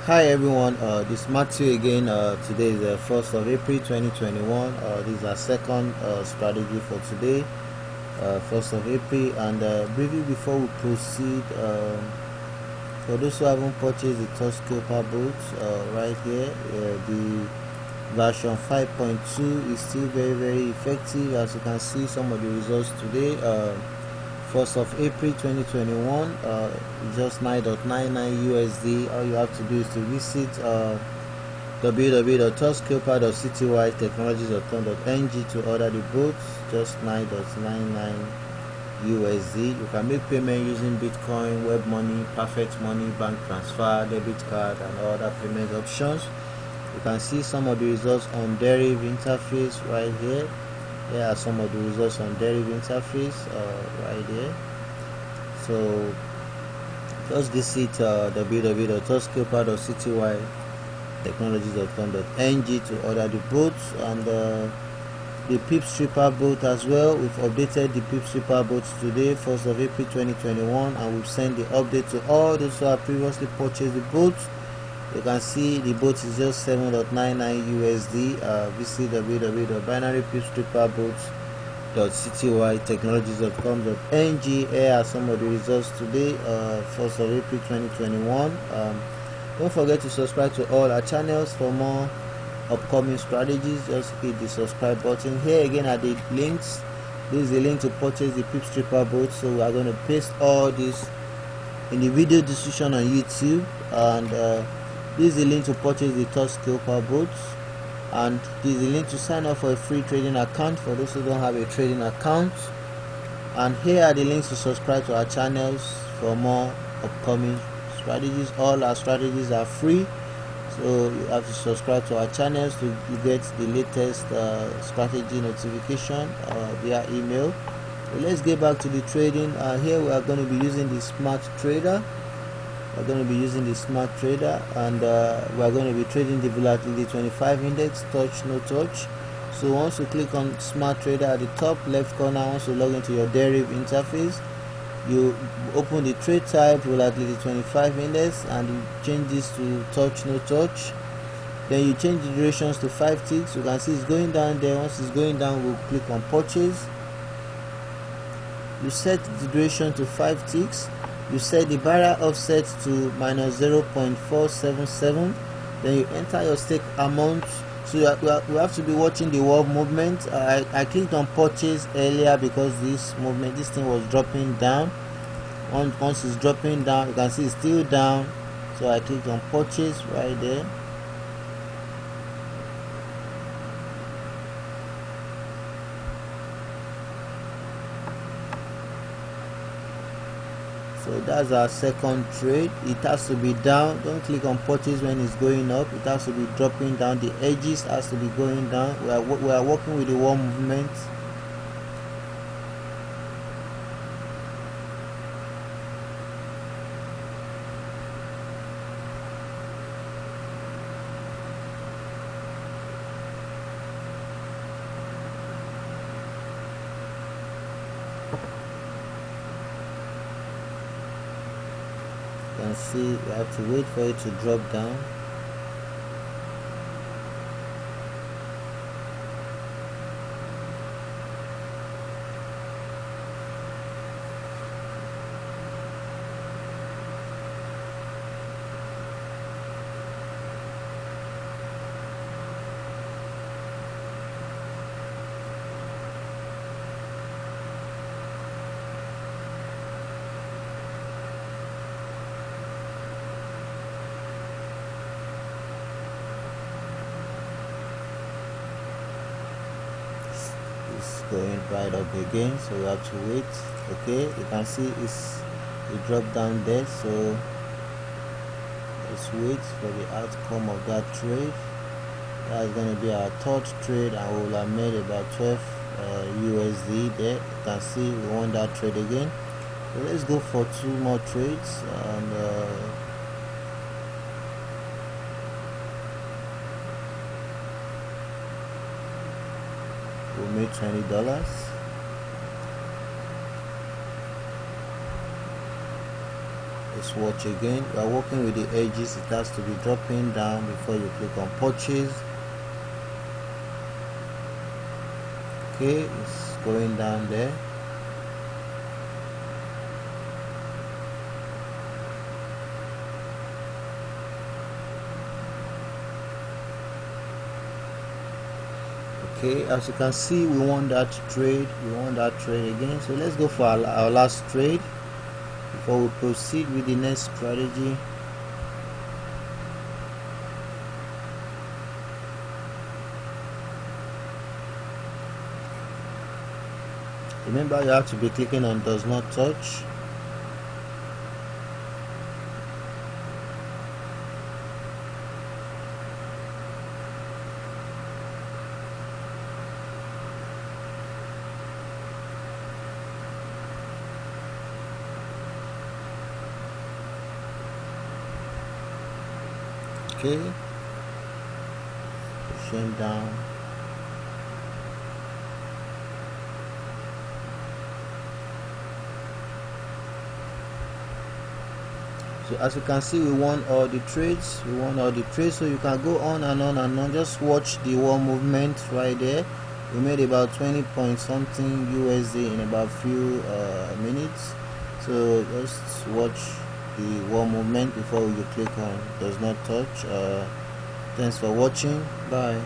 Hi everyone, this is Matthew again. Today is the 1st of April 2021. This is our second strategy for today, 1st of April. And briefly before we proceed, for those who haven't purchased the TOUCHSCALPER boot, right here, the version 5.2 is still very effective. As you can see, some of the results today, 1st of April 2021, just 9.99 USD. All you have to do is to visit www.touchscalper.citywidetechnologies.com.ng to order the boats, just 9.99 USD. You can make payment using Bitcoin, web money, perfect money, bank transfer, debit card, and other payment options. You can see some of the results on deriv interface right here. Here are some of the results on deriv interface right here. So just visit www.touchscalper.citywidetechnologies.com.ng to order the boats, and the PIPSREAPER boat as well. We've updated the PIPSREAPER boats today, 1st of April 2021, and we've sent the update to all those who have previously purchased the boats. You can see the boat is just 7.99 USD. Visit www.binarypipsreaper.citywidetechnologies.com.ng. Here are some of the results today, 1st of April 2021. Don't forget to subscribe to all our channels for more upcoming strategies. Just hit the subscribe button. Here again are the links. This is the link to purchase the PIPSREAPER boat. So we are going to paste all this in the video description on YouTube, and this is the link to purchase the TOUCHSCALPER boats, and this is the link to sign up for a free trading account for those who don't have a trading account. And here are the links to subscribe to our channels for more upcoming strategies. All our strategies are free, so you have to subscribe to our channels to get the latest strategy notification via email. So let's get back to the trading. Here we are going to be using the Smarttrader. We're going to be using the Smarttrader, and we're going to be trading the Volatility 25 index, touch no touch. So once you click on Smarttrader at the top left corner, once you log into your deriv interface, you open the trade type Volatility 25 index, and you change this to touch no touch. Then you change the durations to 5 ticks. You can see it's going down there. Once it's going down, we'll click on purchase. You set the duration to 5 ticks. You set the barrier offset to -0.477. Then you enter your stake amount. So we have to be watching the world movement. I clicked on purchase earlier because this thing was dropping down. Once it's dropping down, you can see it's still down. So I clicked on purchase right there. So that's our second trade. It has to be down. Don't click on purchase when it's going up. It has to be dropping down. The edges has to be going down. We are working with the world movement. You can see we have to wait for it to drop down. Going right up again, so we have to wait. Okay, you can see it dropped down there, so let's wait for the outcome of that trade. That's going to be our third trade, and we will have made about 12 USD there. You can see we won that trade again. So let's go for 2 more trades, and we made $20. Let's just watch again. You are working with the edges, it has to be dropping down before you click on purchase. Okay, it's going down there. Okay, as you can see, we want that trade again. So let's go for our last trade before we proceed with the next strategy. Remember, you have to be clicking on does not touch. Okay, pushing down. So as you can see, we won all the trades. So you can go on and on and on. Just watch the wall movement right there. We made about 20 point something USD in about few minutes. So just watch the wall movement before you click on does not touch. Thanks for watching. Bye.